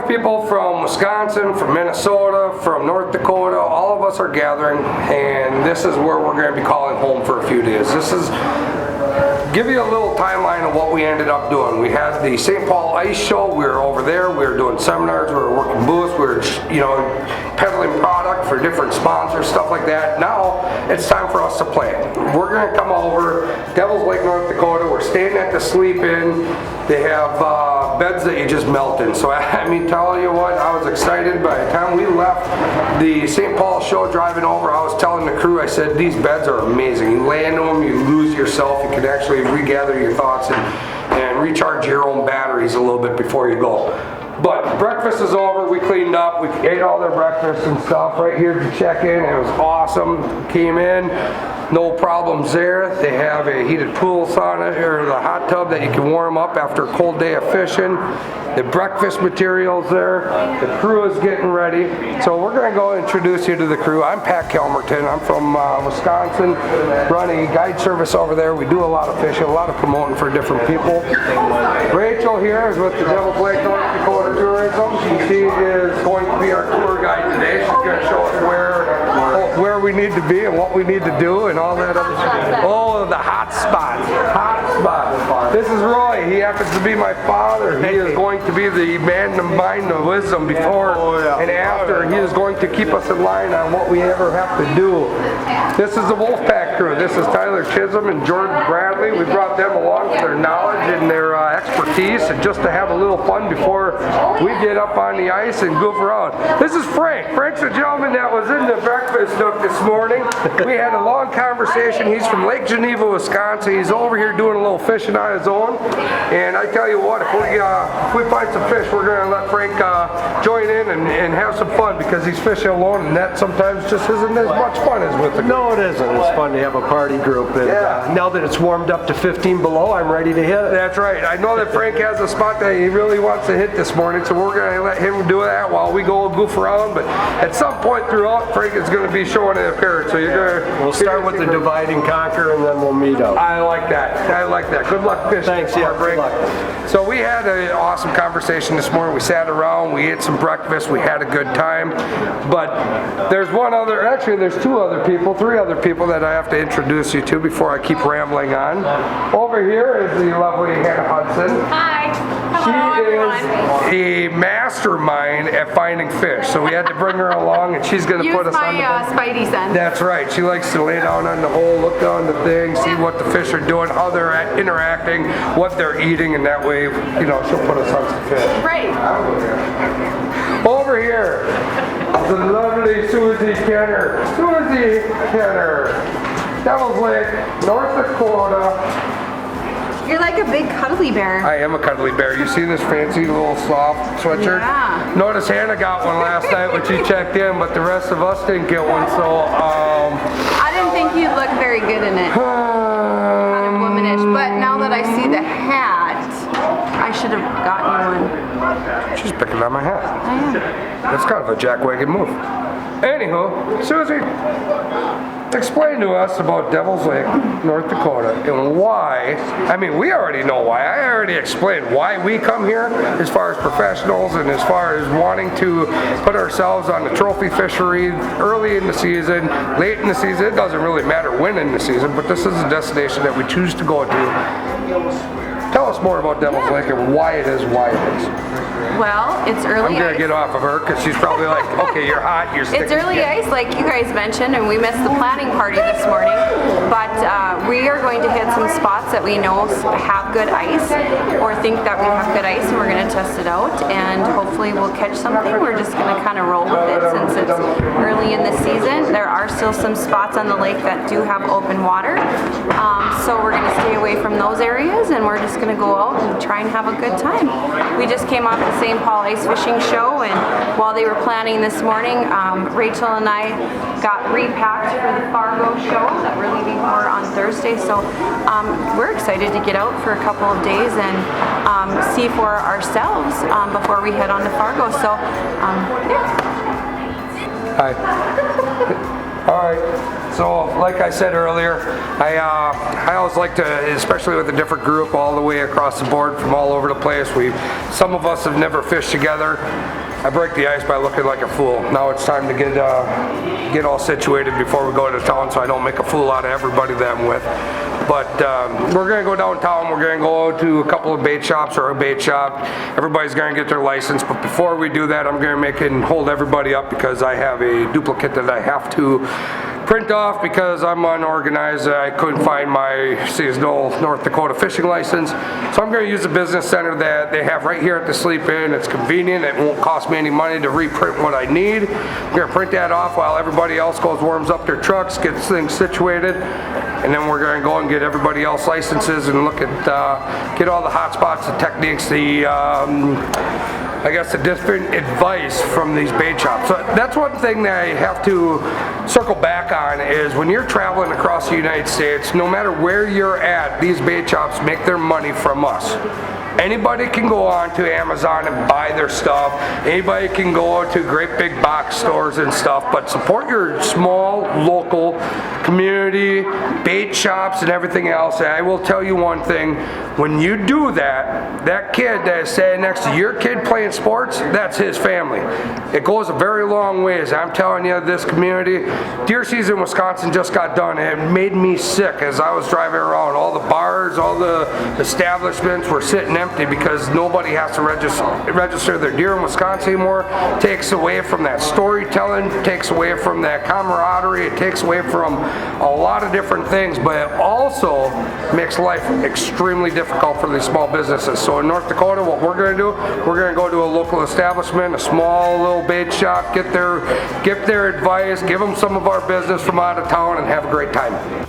have people from Wisconsin, from Minnesota, from North Dakota. All of us are gathering, and this is where we're going to be calling home for a few days. This is give you a little timeline of what we ended up doing. We had the St. Paul Ice Show. We were over there. We were doing seminars. We were working booths. We were, peddling product for different sponsors, stuff like that. Now it's time for us to play. We're going to come over Devil's Lake, North Dakota. We're staying at the Sleep Inn. They have beds that you just melt in. So I mean, tell you what, I was excited. By the time we left the St. Paul show driving over, I was telling the crew, I said, these beds are amazing. You lay into them, you lose yourself. You can actually regather your thoughts and recharge your own batteries a little bit before you go. But breakfast is over. We cleaned up. We ate all their breakfast and stuff right here to check in. It was awesome. Came in. No problems there. They have a heated pool sauna or the hot tub that you can warm up after a cold day of fishing. The breakfast materials there. The crew is getting ready. So we're going to go introduce you to the crew. I'm Pat Kalmerton. I'm from Wisconsin. Run a guide service over there. We do a lot of fishing, a lot of promoting for different people. Rachel here is with the Devil's Lake, North Dakota Tourism. She is going to be our tour guide today. She's going to show us where we need to be and what we need to do and all that other stuff. Oh, the hot spots. Hot spots. This is Roy. He happens to be my father. He is going to be the man, the mind, the wisdom before and after. He is going to keep us in line on what we ever have to do. This is the Wolfpack crew. This is Tyler Chisholm and Jordan Bradley. We brought them along for their knowledge and their expertise and just to have a little fun before we get up on the ice and goof around. This is Frank. Frank's the gentleman that was in the breakfast nook this morning. We had a long conversation. He's from Lake Geneva, Wisconsin. He's over here doing a little fishing on his own. And I tell you what, if we find some fish, we're going to let Frank join in and have some fun because he's fishing alone, and that sometimes just isn't as much fun as with the group. No, it isn't. It's fun to have a party group. And now that it's warmed up to 15 below, I'm ready to hit it. That's right. I know that Frank has a spot that he really wants to hit this morning, so we're going to let him do that while we go goof around. But at some point throughout, Frank is going to be showing an appearance. So we'll start with the divide and conquer, and then we'll meet up. I like that. I like that. Good luck fishing. Thanks. Yeah, good luck. So we had an awesome conversation this morning. We sat around, we ate some breakfast, we had a good time. But there's there's three other people that I have to introduce you to before I keep rambling on. Over here is the lovely Hannah Hudson. Hi. She is a mastermind at finding fish, so we had to bring her along, and she's going to put us on the boat. Spidey sense. That's right. She likes to lay down on the hole, look down the thing, see what the fish are doing, how they're interacting, what they're eating, and that way, she'll put us on some fish. Great. Over here, the lovely Suzje Kenner. Suzje Kenner, Devil's Lake, North Dakota. You're like a big cuddly bear. I am a cuddly bear. You see this fancy little soft sweatshirt? Yeah. Notice Hannah got one last night when she checked in, but the rest of us didn't get one, so I didn't think you'd look very good in it. Kind of womanish, but now that I see the hat, I should have gotten you one. She's picking on my hat. I am. That's kind of a jackwagon move. Anywho, Susie, explain to us about Devil's Lake, North Dakota, and why. I mean, we already know why. I already explained why we come here as far as professionals and as far as wanting to put ourselves on the trophy fishery early in the season, late in the season. It doesn't really matter when in the season, but this is a destination that we choose to go to. Tell us more about Devil's Lake and why it is. Well, it's early I'm going to get off of her because she's probably like, okay, you're hot, you're sticky. It's early ice, like you guys mentioned, and we missed the planning party this morning. But we are going to hit some spots that we know have good ice or think that we have good ice, and we're going to test it out, and hopefully we'll catch something. We're just going to kind of roll with it since it's early in the season. There are still some spots on the lake that do have open water, so we're going to stay away from those areas, and we're just going to go out and try and have a good time. We just came off the St. Paul Ice Fishing Show, and while they were planning this morning, Rachel and I got repacked for the Fargo show that we're leaving for on Thursday, so we're excited to get out for a couple of days and see for ourselves before we head on to Fargo, so yeah. Hi. All right. So, like I said earlier, I always like to, especially with a different group all the way across the board from all over the place. Some of us have never fished together. I break the ice by looking like a fool. Now it's time to get all situated before we go to town, so I don't make a fool out of everybody that I'm with. But we're going to go downtown. We're going to go to a couple of bait shops or a bait shop. Everybody's going to get their license. But before we do that, I'm going to make and hold everybody up because I have a duplicate that I have to print off because I'm unorganized. I couldn't find my seasonal North Dakota fishing license. So I'm going to use the business center that they have right here at the Sleep Inn. It's convenient. It won't cost me any money to reprint what I need. I'm going to print that off while everybody else goes warms up their trucks, gets things situated. And then we're going to go and get everybody else licenses and look at, get all the hot spots, the techniques, I guess the different advice from these bait shops. So that's one thing that I have to circle back on is when you're traveling across the United States, no matter where you're at, these bait shops make their money from us. Anybody can go on to Amazon and buy their stuff. Anybody can go to great big box stores and stuff, but support your small local community, bait shops and everything else. And I will tell you one thing, when you do that, that kid that is standing next to your kid playing sports, that's his family. It goes a very long ways. I'm telling you, this community, deer season in Wisconsin just got done. It made me sick as I was driving around. All the bars, all the establishments were sitting empty because nobody has to register their deer in Wisconsin anymore. Takes away from that storytelling, takes away from that camaraderie, it takes away from a lot of different things, but it also makes life extremely difficult for these small businesses. So in North Dakota, what we're going to do, we're going to go to a local establishment, a small little bait shop, get their advice, give them some of our business from out of town, and have a great time.